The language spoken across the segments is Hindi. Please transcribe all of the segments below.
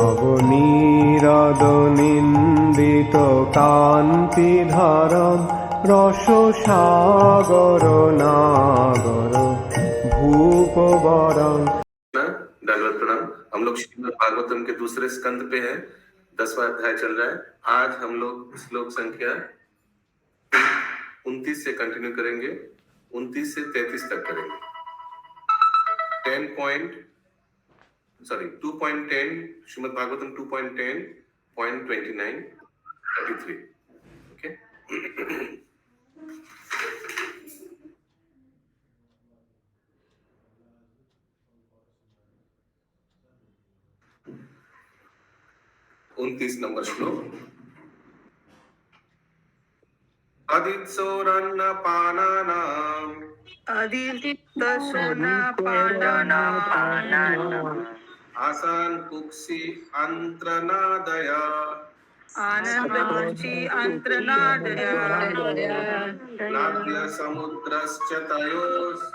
নবনীরদনিন্দিত কান্তিধারম রসসাগর নাগর ভূপবরং। दंडवत प्रणाम। हम लोग श्रीमद् भागवतम के दूसरे स्कंद पे हैं। 10वां अध्याय चल रहा है। आज हम लोग श्लोक संख्या 29 से कंटिन्यू करेंगे, 29 से 33 तक करेंगे। 2.10 श्रीमद् भागवतम 2.10.29 33। ओके। उनतीस नंबर श्लोक। अदित्सोन्नपानानाम् आसान कुक्षि अंत्रनादया आनन्दकुक्षि अन्त्रनादया नाद्य समुद्रश्च तयोस्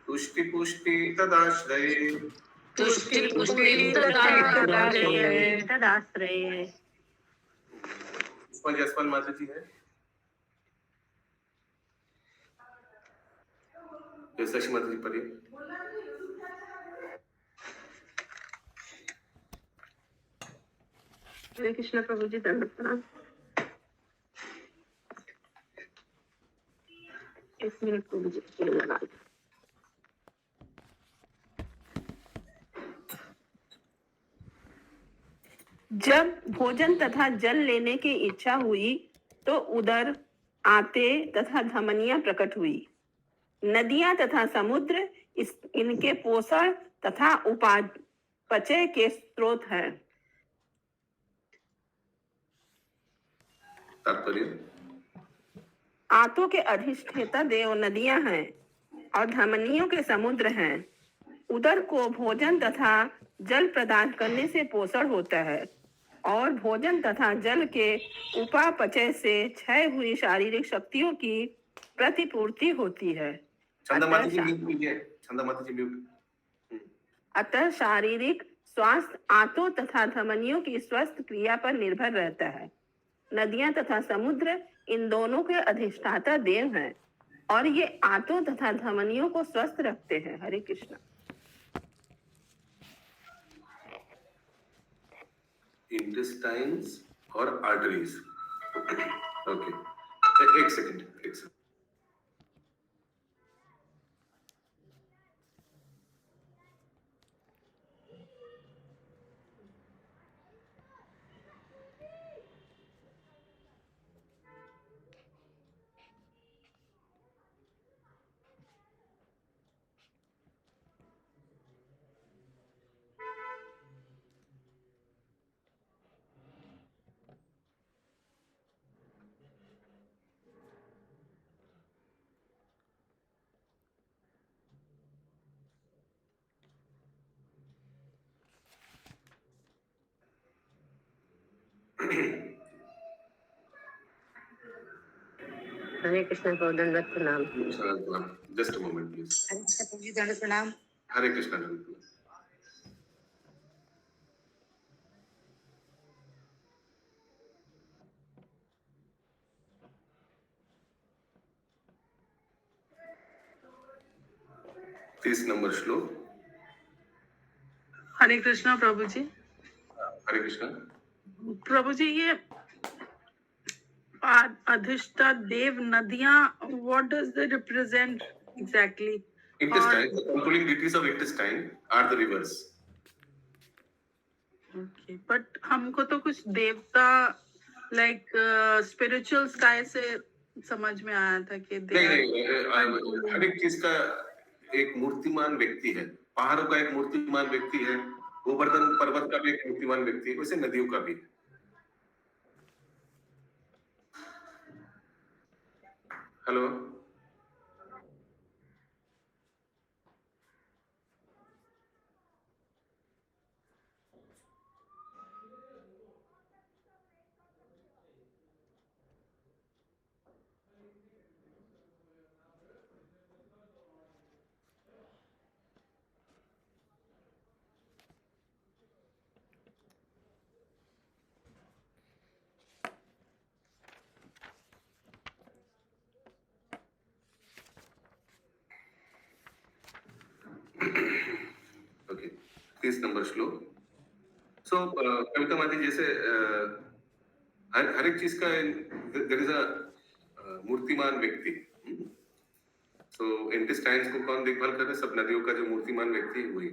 तुष्टि पुष्टि तदाश्रये जसपाल माता जी है, शशि माता जी पढ़िए। हरे कृष्ण प्रभु जी, दंडवत प्रणाम। 1 मिनट प्रभु जी के लिए लगा लो। जब भोजन तथा जल लेने की इच्छा हुई तो उदर, आते तथा धमनियां प्रकट हुई। नदियां तथा समुद्र इनके पोषण तथा उपापचय के स्रोत हैं। तात्पर्य। आतों के अधिष्ठेता देव नदियां हैं और धमनियों के समुद्र हैं। उदर को भोजन तथा जल प्रदान करने से पोषण होता है और भोजन तथा जल के उपापचय से क्षय हुई शारीरिक शक्तियों की प्रतिपूर्ति होती है। अतः शारीरिक स्वास्थ्य आंतों तथा धमनियों की स्वस्थ क्रिया पर निर्भर रहता है। नदियां तथा समुद्र इन दोनों के अधिष्ठाता देव हैं और ये आंतों तथा धमनियों को स्वस्थ रखते हैं। हरे कृष्ण। इंटेस्टाइन्स और आर्टरीज। ओके, एक सेकंड। हरे कृष्ण को दंडवत प्रणाम। Just a moment please. Hare Krishna प्रभु जी, दंडवत प्रणाम। हरे कृष्ण दंडवत। 30 नंबर श्लोक। हरे कृष्णा प्रभु जी। हरे कृष्ण प्रभु जी, ये अधिष्ठा देव नदियां, what does they represent exactly? Intestine, the controlling deities of intestine are the rivers. Okay, but हमको तो कुछ देवता लाइक स्पिरिचुअल स्काई से समझ में आया था कि नहीं, हर एक चीज का एक मूर्तिमान व्यक्ति है। पहाड़ों का एक मूर्तिमान व्यक्ति है, गोवर्धन पर्वत का भी एक मूर्तिमान व्यक्ति है, वैसे नदियों का भी है। हेलो, 30 नंबर श्लोक। सो कविता माती, जैसे हर एक चीज का देयर इज अ मूर्तिमान व्यक्ति। सो इंटेस्टाइन्स को कौन देखभाल कर रहा है? सब नदियों का जो मूर्तिमान व्यक्ति है वही।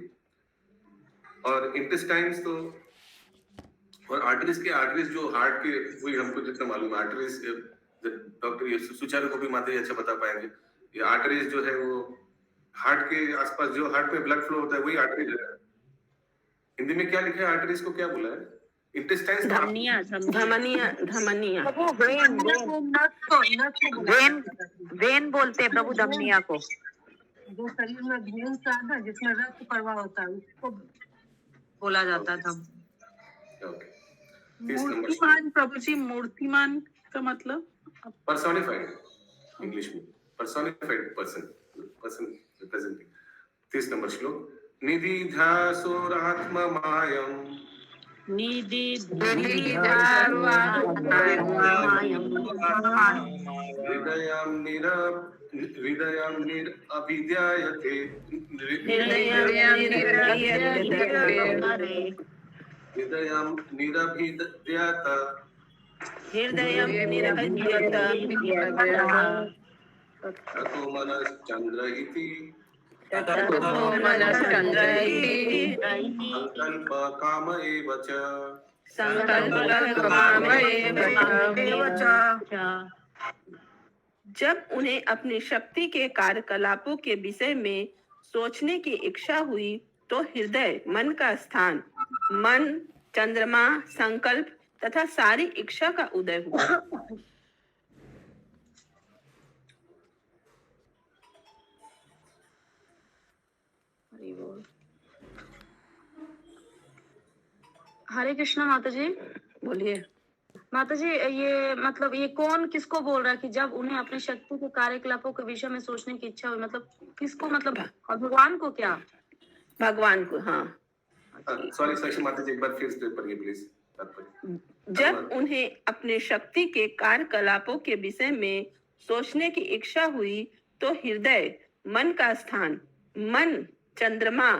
और इंटेस्टाइन्स तो और आर्टरीज जो हार्ट के, वही हमको जितना मालूम है आर्टरीज, डॉक्टर ये सुचारू को भी माते अच्छा बता पाएंगे। ये आर्टरीज जो है वो हार्ट के आसपास, जो हार्ट में ब्लड फ्लो होता है वही आर्टरीज है। हिंदी में क्या लिखा है? आर्टरीज को क्या बोला है? इंटेस्टाइन्स। धमनिया धमनिया प्रभु वेन वेन बोलते हैं प्रभु धमनिया को। जो शरीर में वेन का है ना, जिसमें रक्त प्रवाह होता है, उसको बोला जाता है धम। ओके। 30 नंबर मूर्तिमान प्रभु जी, मूर्तिमान का मतलब पर्सोनिफाइड, इंग्लिश में पर्सोनिफाइड पर्सन रिप्रेजेंटिंग। 30 नंबर श्लोक। निधिध्यासोरात्मा मायम हृदयं निरभिध्यायते हृदयं निरभिद्यात ततो मनश्चंद्र इति संकल्प काम एव च। जब उन्हें अपनी शक्ति के कार्यकलापों के विषय में सोचने की इच्छा हुई तो हृदय मन का स्थान, मन, चंद्रमा, संकल्प तथा सारी इच्छा का उदय हुआ। हरे कृष्णा माता जी। बोलिए माता जी, ये मतलब ये कौन किसको बोल रहा है कि जब उन्हें अपने शक्ति के कार्यकलापों के विषय में सोचने की इच्छा हुई? मतलब किसको? मतलब और भगवान को क्या? भगवान को। हाँ, सॉरी साक्षी माता जी, एक बार फिर से पढ़िए प्लीज। जब उन्हें अपने शक्ति के कार्यकलापों के विषय में सोचने की इच्छा हुई तो हृदय मन का स्थान, मन, चंद्रमा,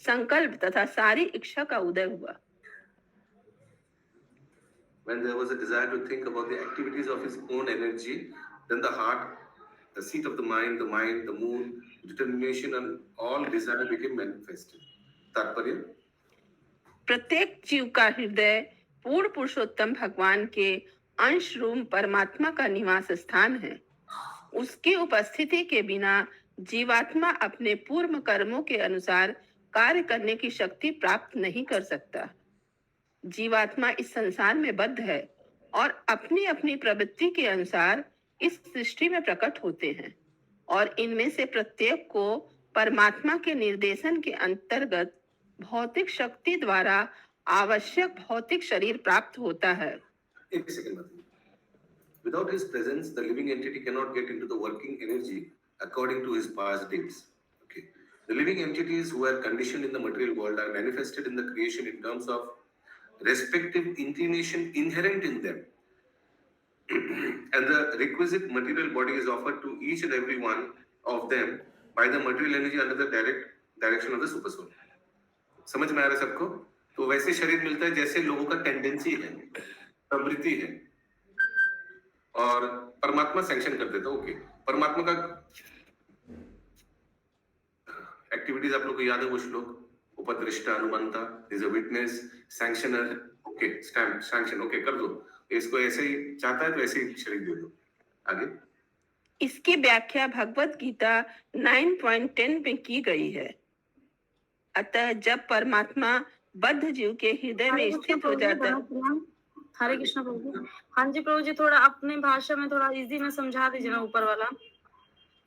संकल्प तथा सारी इच्छा का उदय हुआ। When there was a desire to think about the activities of his own energy, then the heart, the seat of the mind, the moon, determination and all desire became manifested. तात्पर्य? प्रत्येक जीव का हृदय पूर्ण पुरुषोत्तम भगवान के अंश रूप परमात्मा का निवास स्थान है। उसकी उपस्थिति के बिना जीवात्मा अपने पूर्व कर्मों के अनुसार कार्य करने की शक्ति प्राप्त नहीं कर सकता। जीवात्मा इस संसार में बद्ध है और अपनी अपनी प्रवृत्ति के अनुसार इस सृष्टि में प्रकट होते हैं और इनमें से प्रत्येक को परमात्मा के निर्देशन के अंतर्गत भौतिक शक्ति द्वारा आवश्यक भौतिक शरीर प्राप्त होता है। एक सेकंड बात। Without his presence, the living entity cannot get into the working energy according to his past deeds. Okay. The living entities who are conditioned in the material world are manifested in the creation in terms of respective inclination inherent in them. And the requisite material body is offered to each and every one of them by the material energy under the direct direction of the super soul. समझ में आ रहा है सबको? तो वैसे शरीर मिलता है जैसे लोगों का टेंडेंसी है, प्रवृत्ति है, और परमात्मा सैंक्शन कर देता है। ओके, परमात्मा का एक्टिविटीज आप लोग को याद है वो श्लोक? उपदृष्टा, अनुमंता, is a witness, sanctioner. Okay, stamp, sanction, okay कर दो। इसको ऐसे ही चाहता है तो ऐसे ही शरीर दे दो। आगे इसकी व्याख्या भगवत गीता 9.10 में की गई है। अतः जब परमात्मा बद्ध जीव के हृदय में स्थित हो जाता है। हरे कृष्ण प्रभु जी। हाँ जी प्रभु जी, थोड़ा अपने भाषा में थोड़ा इजी में समझा दीजिए ना ऊपर वाला।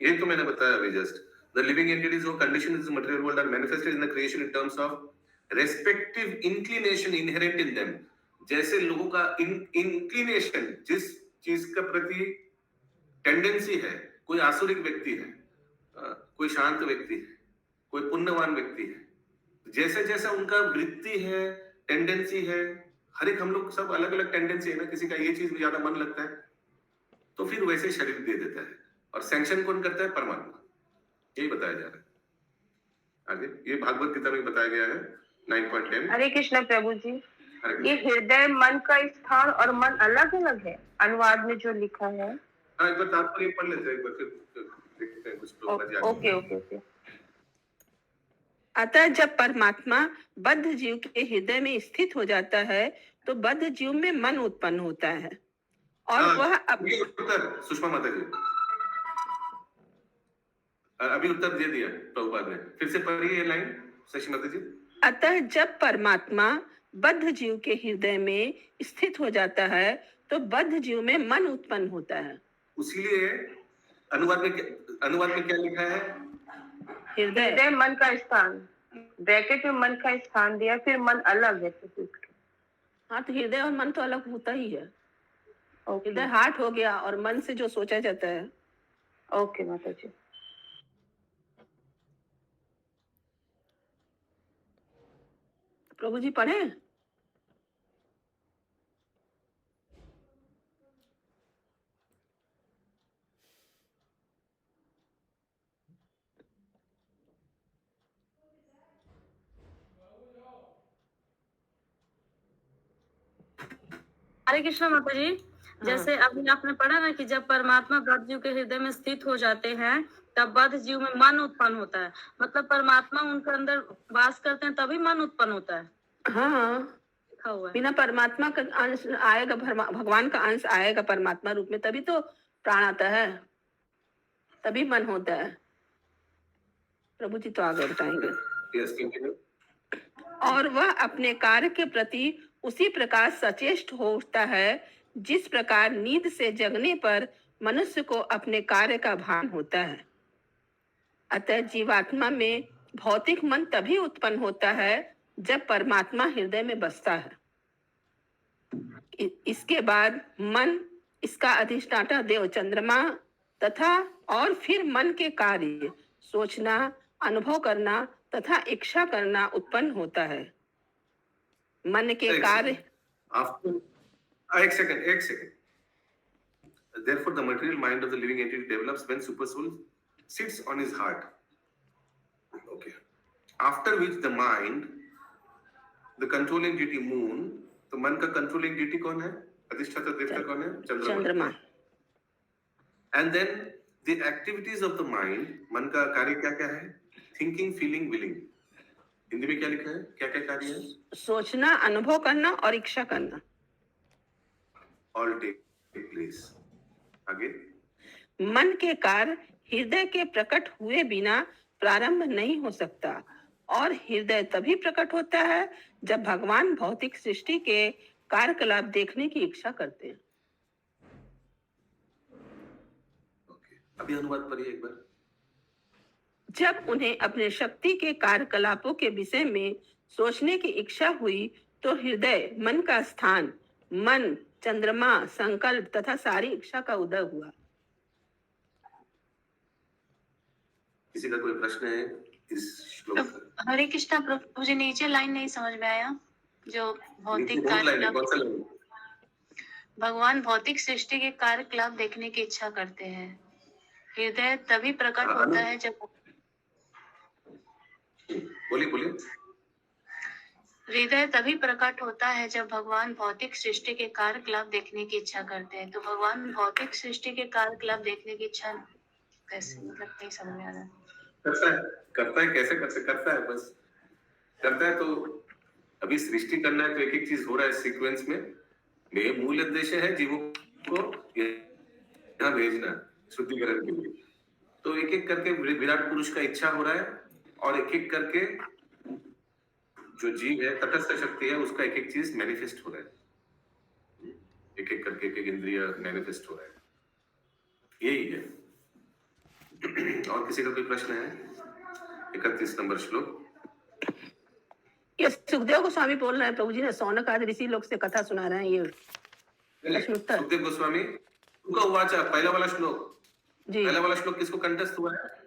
ये तो मैंने बताया अभी just. The living entities who are conditioned in the material world are manifested in the creation in terms of respective inclination inherent in them. जैसे लोगों का inclination, जिस चीज का प्रति टेंडेंसी है, कोई आसुरिक व्यक्ति है, कोई शांत व्यक्ति है, कोई पुण्यवान व्यक्ति है, जैसे जैसा उनका वृत्ति है, टेंडेंसी है, हर एक हम लोग सब अलग अलग टेंडेंसी है ना, किसी का ये चीज में ज्यादा मन लगता है तो फिर वैसे शरीर दे देता है। और सैंक्शन कौन करता है? परमात्मा। यही बताया जा रहा है आगे। ये भागवत गीता में बताया गया है 9.10। हरे कृष्ण प्रभु जी। हरे ये कृष्ण। हृदय मन का स्थान और मन अलग अलग है अनुवाद में जो लिखा है। हाँ, एक बार तात्पर्य पढ़ लेते हैं, एक बार फिर देखते हैं कुछ प्रभुपाद जी आगे। Okay okay okay. अतः जब परमात्मा बद्ध जीव के हृदय में स्थित हो जाता है तो बद्ध जीव में मन उत्पन्न होता है और वह ये उत्तर सुषमा माता जी अभी उत्तर दे दिया प्रभुपाद ने, फिर से पढ़िए ये लाइन शशि माता जी। अतः जब परमात्मा बद्ध जीव के हृदय में स्थित हो जाता है तो बद्ध जीव में मन उत्पन्न होता है। उसीलिए अनुवाद में क्या लिखा है? हृदय हृदय मन का स्थान, ब्रैकेट में मन का स्थान दिया, फिर मन अलग है। हाँ, तो हृदय और मन तो अलग होता ही है। ओके हृदय हार्ट हो गया और मन से जो सोचा जाता है। ओके माता जी। प्रभु जी पढ़े। हरे कृष्ण माता जी। जैसे अभी आपने पढ़ा ना कि जब परमात्मा बद्ध जीव के हृदय में स्थित हो जाते हैं तब बद्ध जीव में मन उत्पन्न होता है। मतलब परमात्मा उनके अंदर वास करते हैं तभी मन उत्पन्न होता है। हाँ, लिखा हुआ है। बिना परमात्मा का अंश आएगा, भगवान का अंश आएगा परमात्मा रूप में, तभी तो प्राण आता है, तभी मन होता है। प्रभु जी तो आगे बताएंगे। Yes, continue. और वह अपने कार्य के प्रति उसी प्रकार सचेष्ट होता है जिस प्रकार नींद से जगने पर मनुष्य को अपने कार्य का भान होता है। अतः जीवात्मा में भौतिक मन तभी उत्पन्न होता है जब परमात्मा हृदय में बसता है। इसके बाद मन, इसका अधिष्ठाता देव चंद्रमा तथा और फिर मन के कार्य सोचना, अनुभव करना तथा इच्छा करना उत्पन्न होता है। मन के कार्य एक second. Therefore, the material mind of the living entity develops when supersoul sits on his heart. Okay. After which the mind, the controlling deity moon, तो मन का controlling deity कौन है? अधिष्ठाता देवता कौन है? चंद्रमा। And then the activities of the mind, मन का कार्य क्या क्या है? Thinking, feeling, willing. हिंदी में क्या लिखा है? क्या क्या कार्य है? सोचना, अनुभव करना और इच्छा करना। All take place. आगे। मन के कार्य हृदय के प्रकट हुए बिना प्रारंभ नहीं हो सकता और हृदय तभी प्रकट होता है जब भगवान भौतिक सृष्टि के कार्यकलाप देखने की इच्छा करते हैं। अभी अनुवाद पढ़िए एक बार। जब उन्हें अपने शक्ति के कार्यकलापों के विषय में सोचने की इच्छा हुई तो हृदय मन का स्थान, मन, चंद्रमा, संकल्प तथा सारी इच्छा का उदय हुआ। किसी का कोई प्रश्न है इस श्लोक का? हरे कृष्णा प्रभु जी, नीचे लाइन नहीं समझ में आया जो भौतिक भगवान भौतिक सृष्टि के कार्यकलाप देखने की इच्छा करते हैं। हृदय तभी प्रकट होता है जब बोलिए। हृदय तभी प्रकट होता है जब भगवान भौतिक सृष्टि के कार्यकलाप देखने की इच्छा करते हैं। तो भगवान भौतिक सृष्टि के कार्यकलाप देखने की इच्छा कैसे, मतलब नहीं समझ में आ रहा। करता है कैसे करता है, बस करता है। तो अभी सृष्टि करना है तो एक एक चीज हो रहा है सीक्वेंस में। मेरे मूल उद्देश्य है जीवों को यहाँ भेजना शुद्धिकरण के लिए। तो एक एक करके विराट पुरुष का इच्छा हो रहा है और एक एक करके जो जीव है, तटस्थ शक्ति है, उसका एक एक चीज मैनिफेस्ट हो रहा है। एक एक करके एक एक इंद्रिय मैनिफेस्ट हो रहा है। यही है। और किसी का कोई प्रश्न है? 31 नंबर श्लोक। ये सुखदेव गोस्वामी बोल रहे हैं। प्रभु जी ने सौनक आदि ऋषि लोग से कथा सुना रहे हैं। ये सुखदेव गोस्वामी उनका उवाचा, पहला वाला श्लोक जी। पहला वाला श्लोक किसको कंठस्थ हुआ है?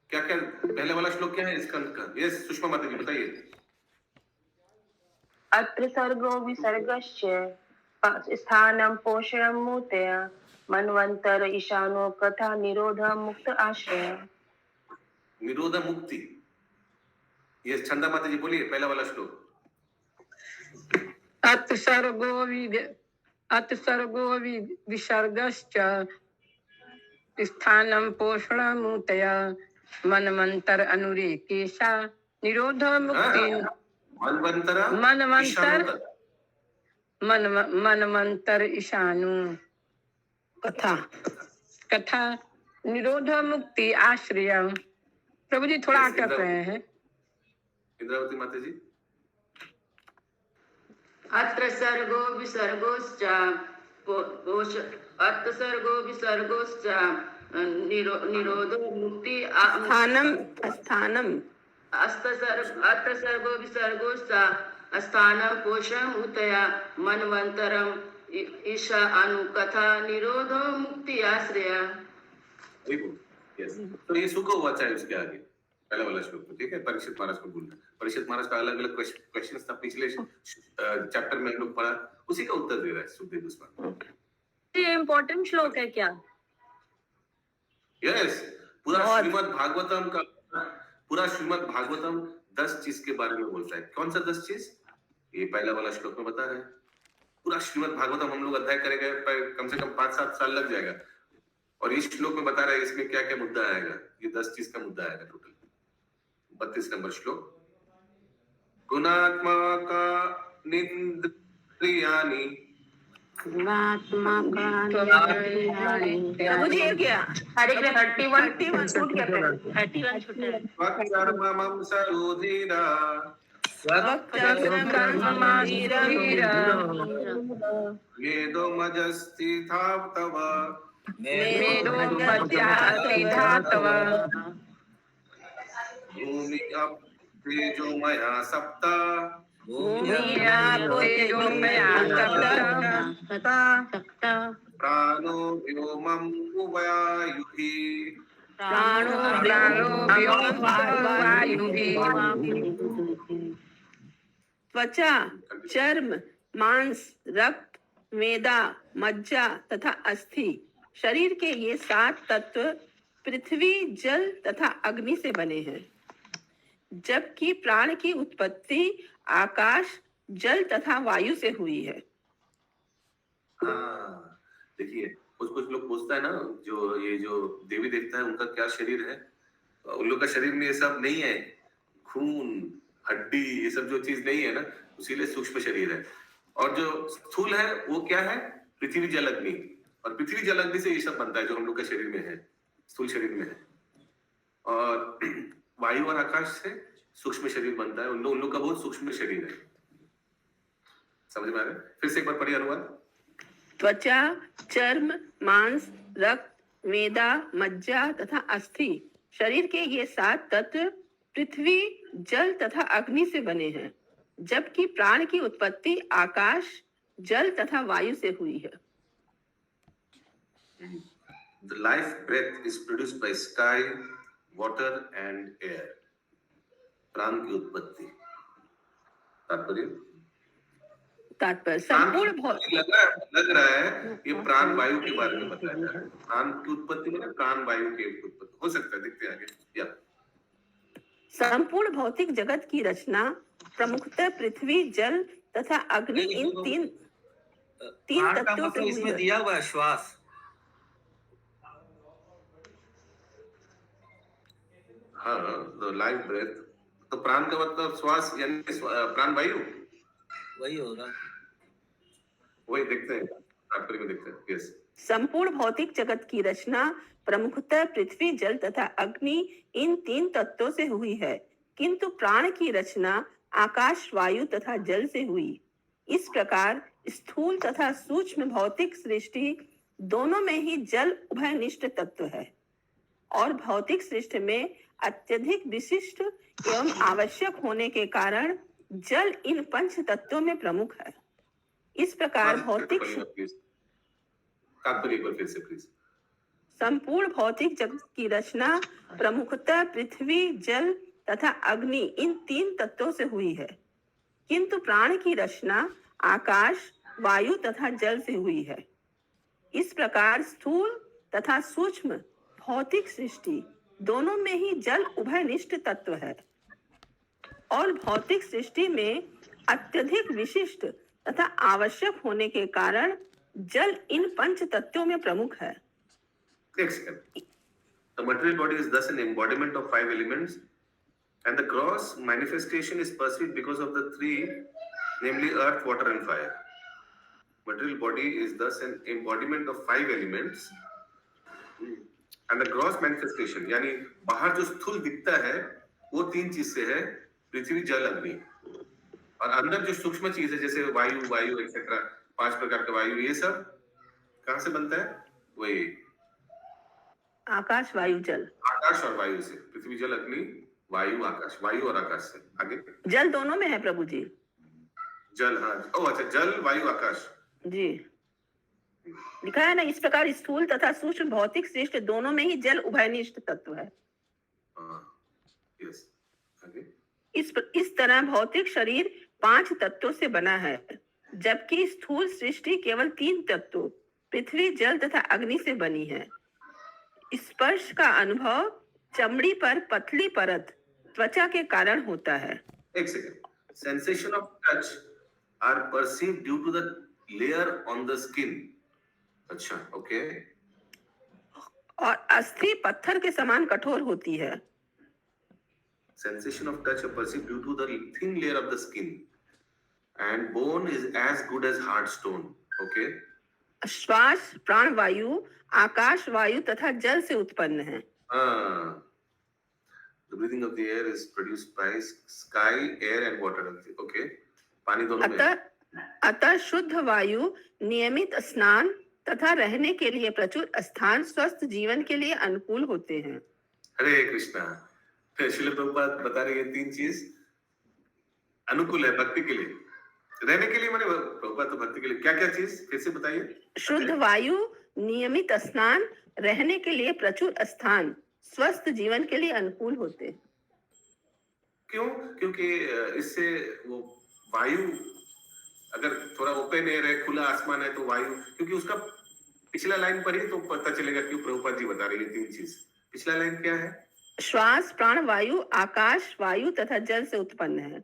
क्या क्या पहले वाला श्लोक क्या है इसका? ये सुषमा माता जी बताइए। अत्र सर्गो विसर्गस्य स्थानम पोषणम मूर्तया मनवंतर ईशानो कथा निरोध मुक्त आश्रय। निरोध मुक्ति। ये चंदा माता जी बोलिए पहला वाला श्लोक। अतसर्गो विसर्गश्च स्थानं पोषणमूतया मनमंतर अनुरेकेशा निरोध मुक्ति मनमंतर ईशानु कथा निरोध मुक्ति आश्रय। प्रभु जी थोड़ा अटक रहे हैं। इंद्रावती माता जी। अत्र सर्गो विसर्गोश्च निरोधो मुक्ति अत्र सर्गो विसर्गोश्च स्थानं पोषणम उतया मनवंतरम ईशा अनुकथा निरोधो मुक्ति आश्रय। तो ये सुख हुआ चाहे उसके आगे पहला वाला श्लोक में, ठीक है। परीक्षित महाराज को बोलना, परीक्षित महाराज का अलग अलग क्वेश्चन था पिछले चैप्टर में हम लोग पढ़ा, उसी का उत्तर दे रहा है सुखदेव गोस्वामी। ये इम्पोर्टेंट श्लोक है क्या? यस, पूरा श्रीमद् भागवतम 10 चीज के बारे में बोलता है। कौन सा 10 चीज? ये पहला वाला श्लोक में बता रहा है। पूरा श्रीमद् भागवतम हम लोग अध्याय करेंगे, कम से कम 5-7 साल लग जाएगा, और इस श्लोक में बता रहा है इसमें क्या क्या मुद्दा आएगा। ये 10 चीज का मुद्दा आएगा टोटल। 32 नंबर श्लोक। गुणात्मका निन्द्रियाणि प्रभु जी ये क्या? हरे 31 छूट गया, 31 छूटा है। वक्रमं सरोधिरा मेदो मजस्तिथा तव भूमि अप तेजोमया सप्त प्राणो व्योमं वायुः त्वचा, चर्म, मांस, रक्त, मेदा, मज्जा तथा अस्थि, शरीर के ये 7 तत्व पृथ्वी, जल तथा अग्नि से बने हैं, जबकि प्राण की उत्पत्ति आकाश, जल तथा वायु से हुई है। देखिए कुछ लोग पूछता है ना, जो देवी देवता है उनका क्या शरीर है, उन लोग का शरीर में ये सब नहीं है, खून हड्डी ये सब जो चीज नहीं है ना, इसीलिए सूक्ष्म शरीर है। और जो स्थूल है वो क्या है? पृथ्वी जल अग्नि, और पृथ्वी जल अग्नि से ये सब बनता है जो हम लोग का शरीर में है, स्थूल शरीर में है। और वायु और आकाश से सूक्ष्म शरीर बनता है, उन लोग का बहुत सूक्ष्म शरीर है। समझ में आ रहा है? फिर से एक बार पढ़िए अनुवाद। त्वचा, चर्म, मांस, रक्त, मेदा, मज्जा तथा अस्थि, शरीर के ये 7 तत्व पृथ्वी, जल तथा अग्नि से बने हैं, जबकि प्राण की उत्पत्ति आकाश, जल तथा वायु से हुई है। The life breath is produced by sky, water and air. प्राण की उत्पत्ति। तात्पर्य संपूर्ण लग रहा है ये प्राण वायु के बारे में बताया जा रहा है। प्राण की उत्पत्ति में प्राण वायु की उत्पत्ति हो सकता है, देखते हैं आगे। या संपूर्ण भौतिक जगत की रचना प्रमुखतः पृथ्वी, जल तथा अग्नि, इन तीन तत्वों से हुई है। दिया हुआ श्वास। हाँ, लाइफ ब्रेथ, तो प्राण का मतलब श्वास यानी प्राण वायु, वही होगा, वही देखते हैं, तात्पर्य में देखते हैं। यस, संपूर्ण भौतिक जगत की रचना प्रमुखतः पृथ्वी, जल तथा अग्नि, इन 3 तत्वों से हुई है, किंतु प्राण की रचना आकाश, वायु तथा जल से हुई। इस प्रकार स्थूल तथा सूक्ष्म भौतिक सृष्टि दोनों में ही जल उभयनिष्ठ तत्व है, और भौतिक सृष्टि में अत्यधिक विशिष्ट एवं आवश्यक होने के कारण जल इन 5 तत्वों में प्रमुख है। इस प्रकार भौतिक संपूर्ण भौतिक जगत की रचना प्रमुखतः पृथ्वी, जल तथा अग्नि, इन 3 तत्वों से हुई है, किंतु प्राण की रचना आकाश, वायु तथा जल से हुई है। इस प्रकार स्थूल तथा सूक्ष्म भौतिक सृष्टि दोनों में ही जल उभयनिष्ठ तत्व है और भौतिक सृष्टि में अत्यधिक विशिष्ट तथा आवश्यक होने के कारण जल इन पंच तत्वों में प्रमुख है। एक second. The material body is thus an embodiment of 5 elements, and the gross manifestation is perceived because of the 3, namely earth, water, and fire. Material body is thus an embodiment of 5 elements, and the gross manifestation, यानी बाहर जो स्थूल दिखता है वो 3 चीज से है, पृथ्वी, जल, अग्नि, और अंदर जो सूक्ष्म चीज है जैसे वायु एक्सेट्रा, 5 प्रकार का वायु, ये सब कहाँ से बनता है? वही आकाश, वायु, जल। आकाश और वायु से, पृथ्वी, जल, अग्नि, वायु, आकाश, वायु और आकाश से। आगे जल दोनों में है प्रभु जी। जल, हाँ, ओ अच्छा, जल, वायु, आकाश जी लिखा है ना, इस प्रकार स्थूल तथा सूक्ष्म भौतिक सृष्टि दोनों में ही जल उभयनिष्ठ तत्व है। यस, आगे इस तरह भौतिक शरीर 5 तत्वों से बना है, जबकि स्थूल सृष्टि केवल 3 तत्वों पृथ्वी, जल तथा अग्नि से बनी है। स्पर्श का अनुभव चमड़ी पर पतली परत त्वचा के कारण होता है। एक second. Sensation of touch are perceived due to the layer on the skin. अच्छा, ओके। और अस्थि पत्थर के समान कठोर होती है। Sensation of touch are perceived due to the thin layer of the skin, and bone is as good as hard stone. Okay. श्वास, प्राण वायु, आकाश वायु तथा जल से उत्पन्न है। The breathing of the air is produced by sky, air and water. Okay. पानी दोनों में। अतः शुद्ध वायु, नियमित स्नान तथा रहने के लिए प्रचुर स्थान स्वस्थ जीवन के लिए अनुकूल होते हैं। हरे कृष्णा। श्रील प्रभुपाद बता रहे हैं 3 चीज अनुकूल है भक्ति के लिए, रहने के लिए, माने प्रभुपाद तो भक्ति के लिए क्या चीज फिर से बताइए। शुद्ध वायु, नियमित स्नान, रहने के लिए प्रचुर स्थान, स्वस्थ जीवन के लिए अनुकूल होते हैं। क्यों? क्योंकि इससे वो वायु अगर थोड़ा ओपन एयर है, खुला आसमान है, तो वायु, क्योंकि उसका पिछला लाइन पर ही तो पता चलेगा क्यों प्रभुपाद जी बता रहे हैं 3 चीज। पिछला लाइन क्या है? श्वास, प्राण वायु, आकाश वायु तथा जल से उत्पन्न है।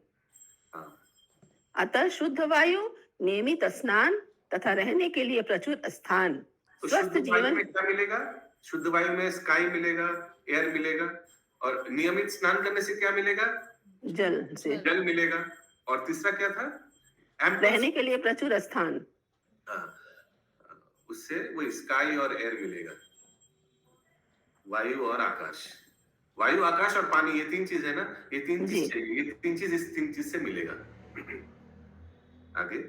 अतः शुद्ध वायु, नियमित स्नान तथा रहने के लिए प्रचुर स्थान, तो स्वस्थ जीवन में क्या मिलेगा? शुद्ध वायु में स्काई मिलेगा, एयर मिलेगा, और नियमित स्नान करने से क्या मिलेगा? जल से जल मिलेगा, और तीसरा क्या था? रहने के लिए प्रचुर स्थान। उससे वो स्काई और एयर मिलेगा, वायु और आकाश। वायु, आकाश और पानी, ये 3 चीज है ना, ये 3 चीज चाहिए, ये 3 चीज इस 3 चीज से मिलेगा। आगे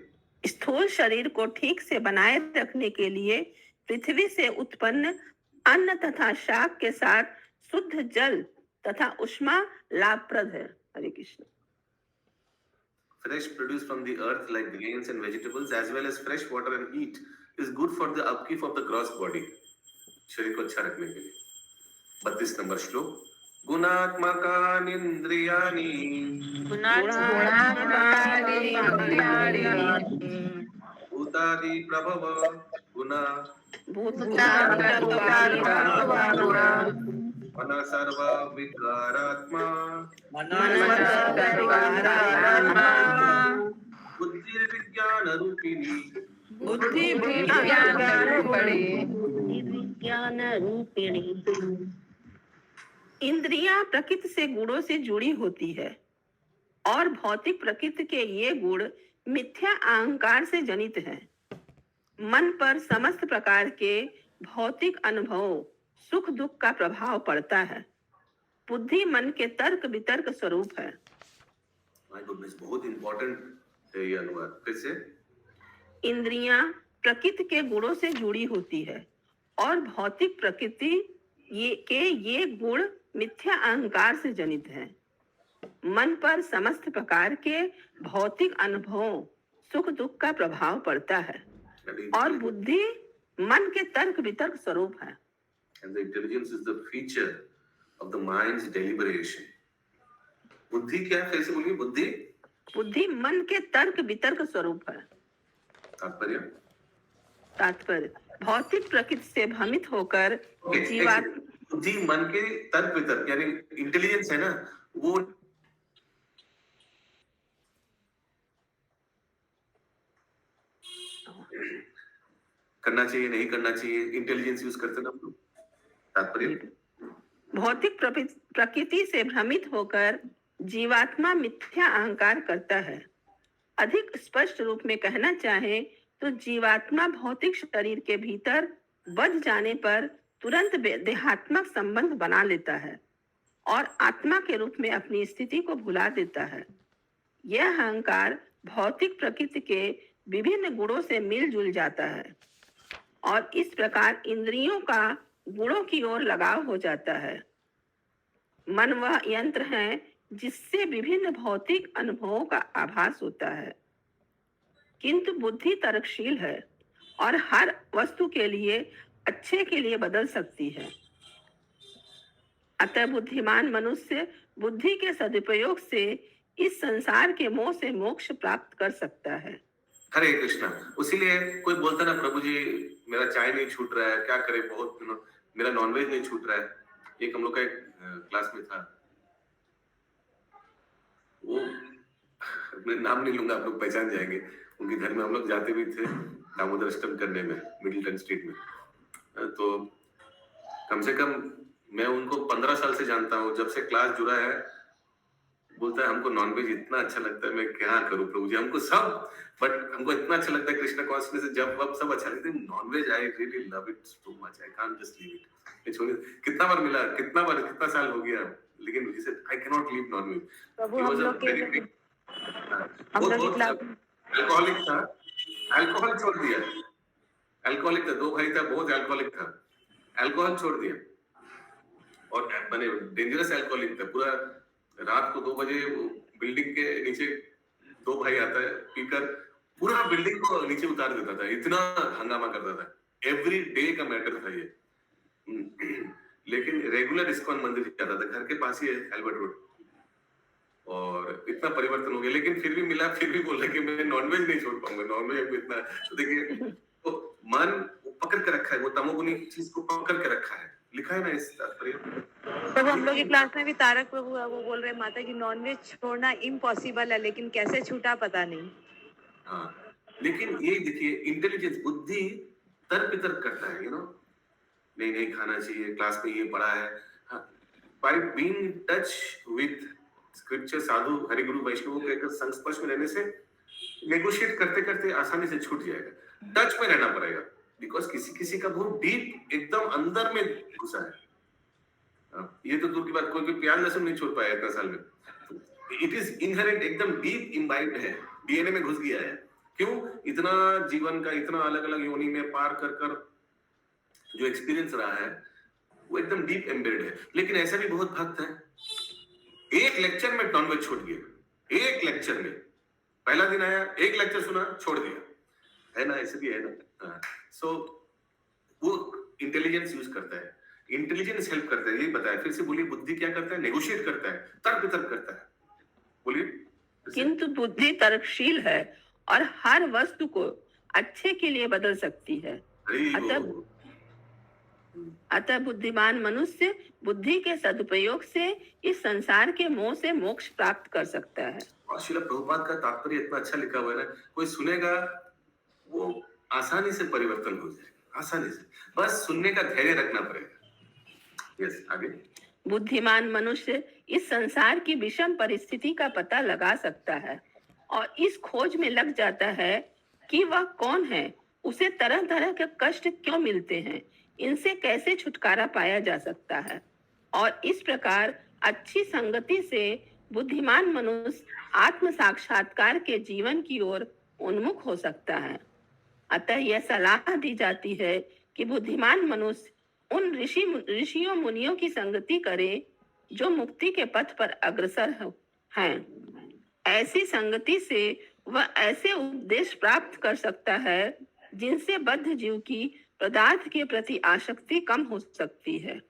स्थूल शरीर को ठीक से बनाए रखने के लिए पृथ्वी से उत्पन्न अन्न तथा शाक के साथ शुद्ध जल तथा उष्मा लाभप्रद है। हरे Krishna. Fresh produce from the earth like grains and vegetables as well as fresh water and heat is good for the upkeep of the gross body. शरीर को अच्छा रखने के लिए। 32 नंबर श्लोक। गुणात्मकानि इंद्रियाणि भूतादि प्रभव गुणा मन सर्व विकारात्मा बुद्धि विज्ञान रूपिणी इंद्रियां प्रकृति से गुणों से जुड़ी होती है और भौतिक प्रकृति के ये गुण मिथ्या अहंकार से जनित हैं। मन पर समस्त प्रकार के भौतिक अनुभवों, सुख दुख का प्रभाव पड़ता है। बुद्धि मन के तर्क वितर्क स्वरूप है। माय गुडनेस, बहुत इंपॉर्टेंट है ये अनुवाद। फिर से, इंद्रियां प्रकृति के गुणों से जुड़ी होती है और भौतिक प्रकृति ये गुण मिथ्या अहंकार से जनित हैं। मन पर समस्त प्रकार के भौतिक अनुभवों, सुख दुख का प्रभाव पड़ता है और बुद्धि मन के तर्क वितर्क स्वरूप है। And the intelligence is the feature of the mind's deliberation. बुद्धि क्या है? फिर से बोलिए। बुद्धि, बुद्धि मन के तर्क वितर्क स्वरूप है। तात्पर्य भौतिक प्रकृति से भ्रमित होकर बुद्धि मन के तर्क वितर्क यानी इंटेलिजेंस है ना, वो करना चाहिए नहीं करना चाहिए, इंटेलिजेंस यूज करते ना हम लोग। तात्पर्य भौतिक प्रकृति से भ्रमित होकर जीवात्मा मिथ्या अहंकार करता है। अधिक स्पष्ट रूप में कहना चाहे तो जीवात्मा भौतिक शरीर के भीतर बध जाने पर तुरंत देहात्मक संबंध बना लेता है और आत्मा के रूप में अपनी स्थिति को भुला देता है। यह अहंकार भौतिक प्रकृति के विभिन्न गुणों से मिलजुल जाता है और इस प्रकार इंद्रियों का गुणों की ओर लगाव हो जाता है। मन वह यंत्र है जिससे विभिन्न भौतिक अनुभवों का आभास होता है, किंतु बुद्धि तर्कशील है और हर वस्तु के लिए अच्छे के लिए बदल सकती है। अतः बुद्धिमान मनुष्य बुद्धि के सदुपयोग से इस संसार के मोह से मोक्ष प्राप्त कर सकता है। हरे कृष्णा। उसीलिए कोई बोलता ना प्रभु जी मेरा चाय नहीं छूट रहा है, क्या करे, बहुत मेरा नॉनवेज नहीं छूट रहा है। एक हम लोग का एक क्लास में था, वो मैं नाम नहीं लूंगा, आप लोग पहचान जाएंगे। उनके घर में हम लोग जाते भी थे दामोदर अष्टम करने में मिडिलटन स्ट्रीट में। तो कम से कम मैं उनको 15 साल से जानता हूँ, जब से क्लास जुड़ा है। बोलता है हमको नॉनवेज इतना अच्छा लगता है, मैं क्या करूं प्रभु जी, हमको सब बट हमको इतना अच्छा लगता है कृष्णा कॉन्शियसनेस, जब वब सब अच्छा लगता है। Nonveg I really love it so much, I can't just leave it. कितना बार मिला, कितना साल हो गया, लेकिन he said I can not leave nonveg. प्रभु हम लोग के अल्कोहलिक था, अल्कोहल छोड़ दिया। अल्कोहलिक था, 2 भाई था, बहुत अल्कोहलिक था, अल्कोहल छोड़ दिया और मैंने डेंजरस अल्कोहलिक था। पूरा रात को 2 बजे बिल्डिंग के नीचे 2 भाई आता है पीकर, पूरा बिल्डिंग को नीचे उतार देता था, इतना हंगामा करता था। एवरी डे का मैटर था ये। लेकिन रेगुलर इस्कॉन मंदिर जाता था, घर के पास ही है एल्बर्ट रोड, और इतना परिवर्तन हो गया। लेकिन फिर भी मिला, फिर भी बोल रहे कि मैं नॉनवेज नहीं छोड़ पाऊंगा, नॉनवेज हमको इतना। तो देखिए तो मन पकड़ के रखा है, वो तमोगुनी चीज को पकड़ के रखा है, लिखा है ना इस तात्पर्य। प्रभु हम लोग की क्लास में भी तारक प्रभु है, वो बोल रहे माता की नॉनवेज छोड़ना इम्पॉसिबल है, लेकिन कैसे छूटा पता नहीं। हाँ, लेकिन ये देखिए इंटेलिजेंस, बुद्धि तर्क वितर्क करता है, नहीं खाना चाहिए, क्लास में ये पढ़ा है। By being in touch with scripture, साधु हरिगुरु वैष्णवों के संस्पर्श में रहने से नेगोशिएट करते करते आसानी से छूट जाएगा। टच में रहना पड़ेगा, बिकॉज किसी का बहुत डीप एकदम अंदर में घुसा है। ये तो दूर की बात, कोई प्याज लहसुन नहीं छोड़ पाया इतना साल में। इट इज इनहेरेंट, एकदम डीप इम्बाइब्ड है, डीएनए में घुस गया है। क्यों? इतना जीवन का इतना अलग अलग योनि में पार कर जो एक्सपीरियंस रहा है वो एकदम डीप एम्बेडेड है। लेकिन ऐसा भी बहुत भक्त है, एक लेक्चर में नॉनवेज छूट गया, एक लेक्चर में, पहला दिन आया, एक लेक्चर सुना, छोड़ दिया, है ना, ऐसे भी है ना। सो वो इंटेलिजेंस यूज करता है, इंटेलिजेंस हेल्प करता है। ये बताया, फिर से बोलिए, बुद्धि क्या करता है? नेगोशिएट करता है, तर्क वितर्क करता है। बोलिए। किंतु बुद्धि तर्कशील है और हर वस्तु को अच्छे के लिए बदल सकती है। अतः बुद्धिमान मनुष्य बुद्धि के सदुपयोग से इस संसार के मोह से मोक्ष प्राप्त कर सकता है। और श्रील प्रभुपाद का तात्पर्य इतना अच्छा लिखा हुआ है ना, कोई सुनेगा वो आसानी से परिवर्तन हो जाएगा, आसानी से, बस सुनने का धैर्य रखना पड़ेगा। यस, आगे। बुद्धिमान मनुष्य इस संसार की विषम परिस्थिति का पता लगा सकता है और इस खोज में लग जाता है कि वह कौन है, उसे तरह तरह के कष्ट क्यों मिलते हैं, इनसे कैसे छुटकारा पाया जा सकता है। और इस प्रकार अच्छी संगति से बुद्धिमान मनुष्य आत्म साक्षात्कार के जीवन की ओर उन्मुख हो सकता है। अतः यह सलाह दी जाती है कि बुद्धिमान मनुष्य उन ऋषियों मुनियों की संगति करे जो मुक्ति के पथ पर अग्रसर हैं। ऐसी संगति से वह ऐसे उपदेश प्राप्त कर सकता है जिनसे बद्ध जीव की पदार्थ के प्रति आसक्ति कम हो सकती है।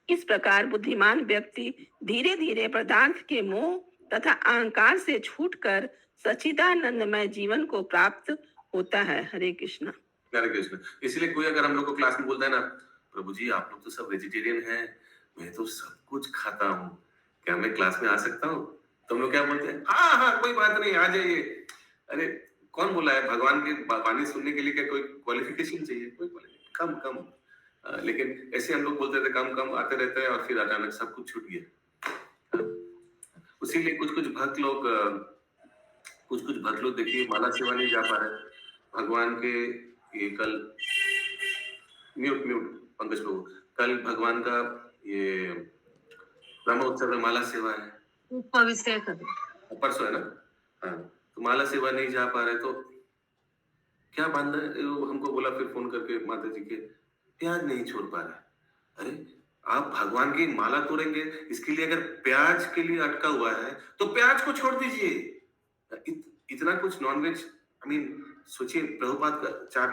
इस प्रकार बुद्धिमान व्यक्ति धीरे धीरे पदार्थ के मोह तथा अहंकार से छूटकर सच्चिदानंदमय जीवन को प्राप्त होता है। हरे कृष्ण। हरे कृष्ण। इसलिए कोई अगर हम लोग को क्लास में बोलता है ना, प्रभु जी आप लोग तो सब वेजिटेरियन हैं, मैं तो सब कुछ खाता हूँ, क्या मैं क्लास में आ सकता हूँ? तुम लोग क्या बोलते हैं? हाँ हाँ कोई बात नहीं, आ जाइए। अरे कौन बोला है भगवान की वाणी सुनने के लिए क्या कोई क्वालिफिकेशन चाहिए? कोई कम कम। लेकिन ऐसे हम लोग बोलते थे कम कम, आते रहते हैं और फिर अचानक सब कुछ छूट गया। उसीलिए कुछ कुछ भक्त लोग देखिए माला सेवा नहीं जा पा रहे भगवान के। ये कल म्यूट पंकज प्रभु, कल भगवान का ये ब्रह्मोत्सव में माला सेवा है, परसों है ना? हाँ, तो माला सेवा नहीं जा पा रहे तो क्या बांधा हमको बोला फिर फोन करके माता जी के, प्याज नहीं छोड़ पा रहे। अरे आप भगवान की माला तोड़ेंगे, इसके लिए अगर प्याज के लिए अटका हुआ है तो प्याज को छोड़ दीजिए। इतना कुछ नॉनवेज, आई मीन सोचिए प्रभुपाद का 4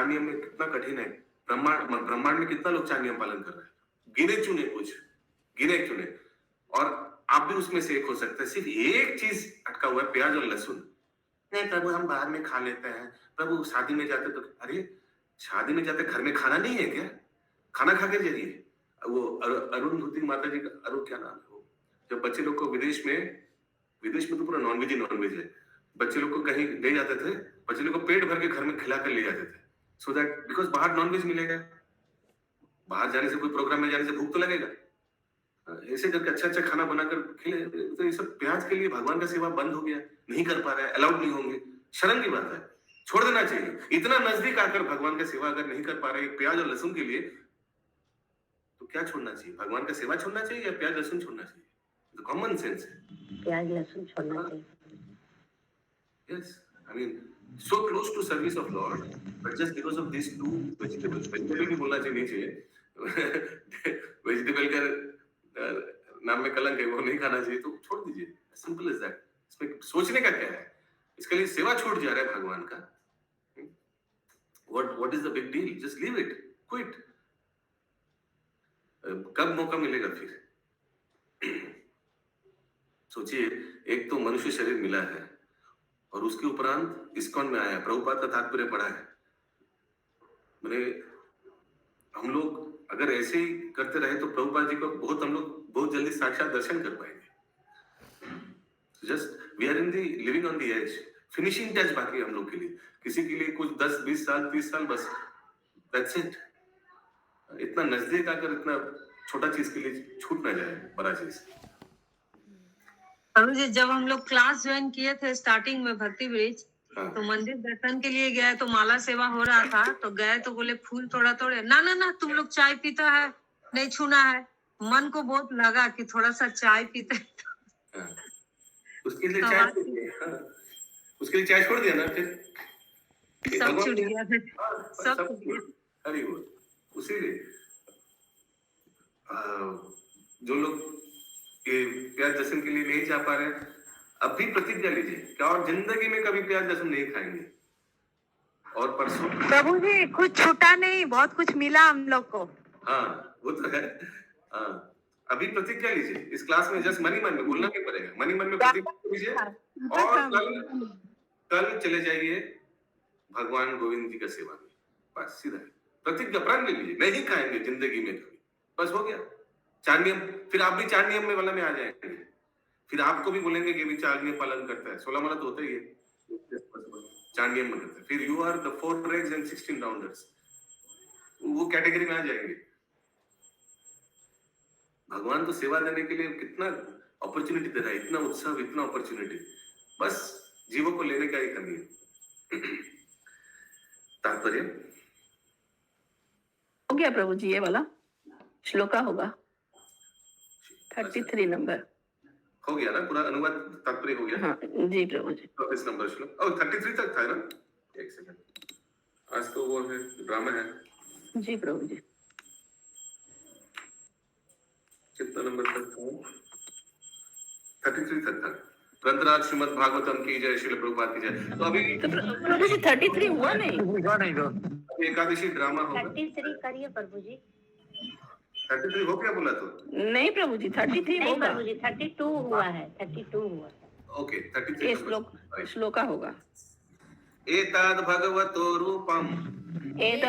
नियम में कितना कठिन है। ब्रह्मांड में कितना लोग 4 नियम पालन कर रहे हैं, गिने चुने, और आप भी उसमें से एक हो सकते हैं। सिर्फ एक चीज अटका हुआ है, प्याज और लहसुन। नहीं प्रभु हम बाहर में खा लेते हैं, प्रभु शादी में जाते तो, अरे शादी में जाते घर में खाना नहीं है क्या? खाना खा के जाइए। वो अरुण माता जी का, अरुण क्या नाम है वो, जब बच्चे लोग को विदेश में तो पूरा नॉनवेज है, बच्चे लोग को कहीं ले जाते थे, बच्चे लोग को पेट भर के घर में खिला कर ले जाते थे, सो दैट बिकॉज बाहर नॉनवेज मिलेगा, बाहर जाने से कोई प्रोग्राम में जाने से भूख तो लगेगा, ऐसे करके अच्छा खाना बनाकर खिले। तो ये सब प्याज के लिए भगवान का सेवा बंद हो गया, नहीं कर पा रहे हैं, अलाउड नहीं होंगे, शर्म की बात है, छोड़ देना चाहिए। इतना नजदीक आकर भगवान का सेवा अगर नहीं कर पा रहे प्याज और लहसुन के लिए, तो क्या छोड़ना चाहिए? भगवान का सेवा छोड़ना चाहिए या प्याज लहसुन छोड़ना चाहिए? तो कॉमन सेंस है, प्याज लहसुन छोड़ना चाहिए। Yes, I mean, so close to service of Lord, but just because of these 2 vegetables, vegetable भी बोलना चाहिए, vegetable का नाम में कलंक है, वो नहीं खाना चाहिए, तो छोड़ दीजिए, सिंपल इज दैट। इसमें सोचने का क्या है? इसके लिए सेवा छूट जा रहा है भगवान का। What is the big deal? Just leave it, quit. कब मौका मिलेगा फिर? सोचिए, एक तो मनुष्य शरीर मिला है और उसके उपरांत इस्कॉन में आया, प्रभुपाद का तात्पर्य पढ़ा है। मैंने हम लोग अगर ऐसे ही करते रहे तो प्रभुपाद जी को हम लोग बहुत जल्दी साक्षात दर्शन कर पाएंगे। Just we are in the living on the edge, finishing touch बाकी हम लोग के लिए, किसी के लिए कुछ 10, 20 साल, 30 साल, बस दैट्स इट। इतना नजदीक आकर इतना छोटा चीज के लिए छूट ना जाए बड़ा चीज। अरुण जी, जब हम लोग क्लास ज्वाइन किए थे स्टार्टिंग में भक्ति ब्रिज, तो मंदिर दर्शन के लिए गए तो माला सेवा हो रहा था, तो गए तो बोले फूल तोड़े ना तुम लोग चाय पीता है, नहीं छूना है। मन को बहुत लगा कि थोड़ा सा चाय पीते उसके लिए चाय उसके लिए चाय छोड़ दिया ना, फिर सब छूट गया फिर, सब अरे वो उसीलिए जो लोग प्याज लहसुन के लिए नहीं जा पा रहे हैं, अभी प्रतिज्ञा लीजिए कि और जिंदगी में कभी प्याज लहसुन नहीं खाएंगे। और परसों प्रभु जी कुछ छूटा नहीं, बहुत कुछ मिला हम लोग को। हाँ वो तो है। हाँ अभी प्रतिज्ञा लीजिए, इस क्लास में जस्ट मनी मन में बोलना नहीं पड़ेगा, मनी मन में प्रतिज्ञा लीजिए और कल चले जाइए भगवान गोविंद जी का सेवा में, बस सीधा प्रतिज्ञा प्रण ले लीजिए, नहीं खाएंगे जिंदगी में कभी, बस हो गया। 4 नियम, फिर आप भी 4 नियम में वाला में आ जाएंगे, फिर आपको भी बोलेंगे कि भी 4 नियम पालन करता है। 16 माला तो होता ही है, 4 नियम में करता है, फिर you are the 4 legs and 16 rounders, वो कैटेगरी में आ जाएंगे। भगवान तो सेवा देने के लिए कितना अपॉर्चुनिटी दे रहा है, इतना उत्साह, इतना अपॉर्चुनिटी, बस जीवों को लेने का ही कमी है। तात्पर्य हो गया प्रभु जी, ये वाला श्लोका होगा 33 नंबर हो गया ना, पूरा अनुवाद तात्पर्य हो गया। हाँ जी प्रभु जी। 24 नंबर श्लोक, और 33 तक था ना। एक सेकंड, आज तो वो है ड्रामा है जी प्रभु जी। कितना नंबर तक था? 33 तक था। ग्रंथराज श्रीमद् भागवतम की जय, श्रील प्रभुपाद की जय। तो अभी तो प्रभु जी 33 हुआ नहीं, एकादशी ड्रामा होगा। 33 करिए प्रभु जी। 33 हो क्या बोला तो? नहीं प्रभु जी 33 नहीं होगा। प्रभु जी 32 हुआ है, 32 हुआ है। ओके ये 33 श्लोका होगा। एताद भगवतो रूपम एता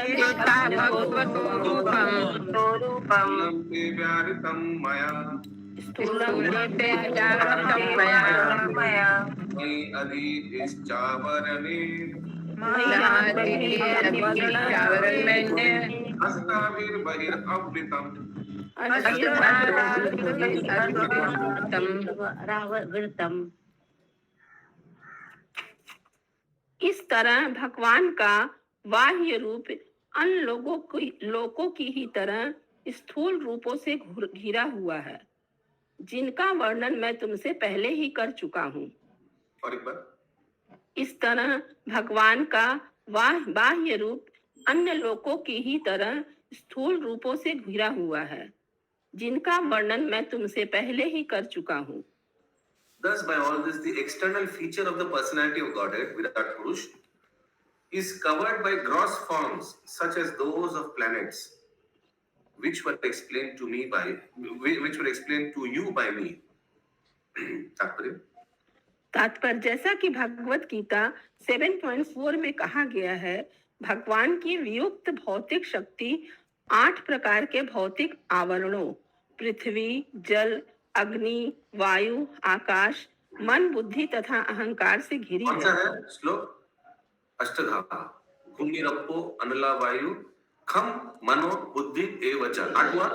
भगवतो रूपं स्थूलं ते व्याहृतं मया स्थूलं ते व्याहृतं मया मयि अधीतिश्चावरणे हस्ताभिर्बहिरवृतम् इस तरह भगवान का बाह्य रूप अन्य लोगों की ही तरह स्थूल रूपों से घिरा हुआ है, जिनका वर्णन मैं तुमसे पहले ही कर चुका हूँ। और एक बार, इस तरह भगवान का बाह्य रूप अन्य लोगों की ही तरह स्थूल रूपों से घिरा हुआ है, जिनका वर्णन मैं तुमसे पहले ही कर चुका हूँ। Thus, by all this, the external feature of the personality of Godhead, Virat Purush, is covered by gross forms such as those of planets, which were explained to you by me. तात्पर्य, जैसा कि भगवत गीता 7.4 में कहा गया है, भगवान की वियुक्त भौतिक शक्ति 8 प्रकार के भौतिक आवरणों पृथ्वी, जल, अग्नि, वायु, आकाश, मन, बुद्धि तथा अहंकार से घिरी कौन सा है। है श्लोक? अष्टधा भूमिरप्पो अनला वायु खम मनो बुद्धि एव च। आठवां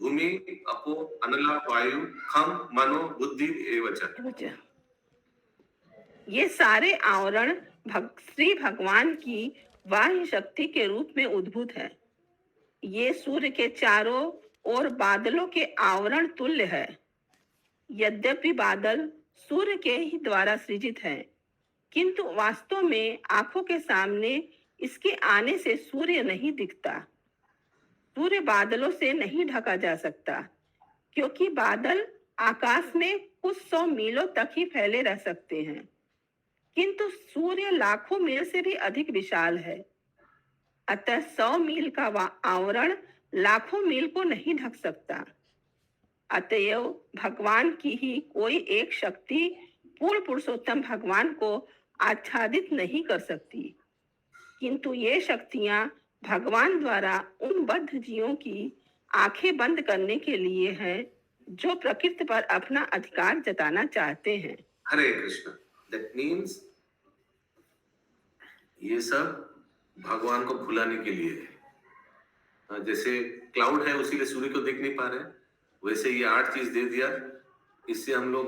भूमि अपो अनला वायु खम मनो बुद्धि एव च। ये सारे आवरण श्री भगवान की बाह्य शक्ति के रूप में उद्भूत है। ये सूर्य के चारों ओर बादलों के आवरण तुल्य है। यद्यपि बादल सूर्य के ही द्वारा सृजित है, किंतु वास्तव में आंखों के सामने इसके आने से सूर्य नहीं दिखता। सूर्य बादलों से नहीं ढका जा सकता, क्योंकि बादल आकाश में कुछ 100 मीलों तक ही फैले रह सकते हैं, किंतु सूर्य लाखों मील से भी अधिक विशाल है। अतः 100 मील का आवरण लाखों मील को नहीं ढक सकता। अतएव भगवान की ही कोई एक शक्ति पूर्ण पुरुषोत्तम भगवान को आच्छादित नहीं कर सकती, किंतु ये शक्तियां भगवान द्वारा उन बद्ध जीवों की आंखें बंद करने के लिए हैं, जो प्रकृति पर अपना अधिकार जताना चाहते हैं। हरे कृष्ण। That means ये सब भगवान को भुलाने के लिए है। जैसे क्लाउड है, उसी लिए सूर्य को देख नहीं पा रहे, वैसे ये 8 चीज दे दिया, इससे हम लोग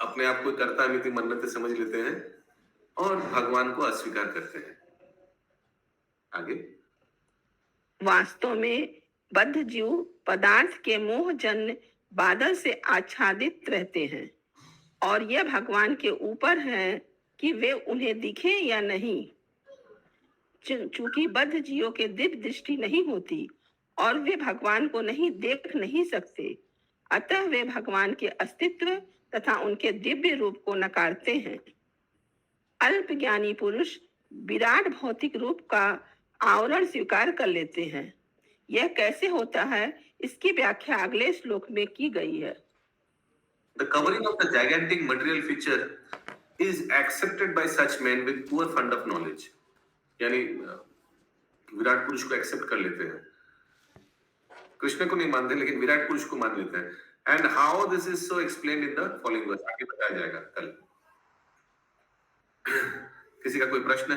अपने आप को कर्ता मिति मन्नते समझ लेते हैं और भगवान को अस्वीकार करते हैं। आगे, वास्तव में बद्ध जीव पदार्थ के मोहजन्य बादल से आच्छादित रहते हैं, और यह भगवान के ऊपर है कि वे उन्हें दिखे या नहीं। चूंकि बद्ध जीवों के दिव्य दृष्टि नहीं होती और वे भगवान को देख नहीं सकते, अतः वे भगवान के अस्तित्व तथा उनके दिव्य रूप को नकारते हैं। अल्प ज्ञानी पुरुष विराट भौतिक रूप का आवरण स्वीकार कर लेते हैं। यह कैसे होता है, इसकी व्याख्या अगले श्लोक में की गई है। The covering of the gigantic material feature is accepted by such men with poor fund of knowledge. यानी विराट पुरुष को एक्सेप्ट कर लेते हैं, कृष्ण को नहीं मानते लेकिन विराट पुरुष को मान लेते हैं। And how this is so explained in the following verse, आगे बताया जाएगा कल। किसी का कोई प्रश्न है?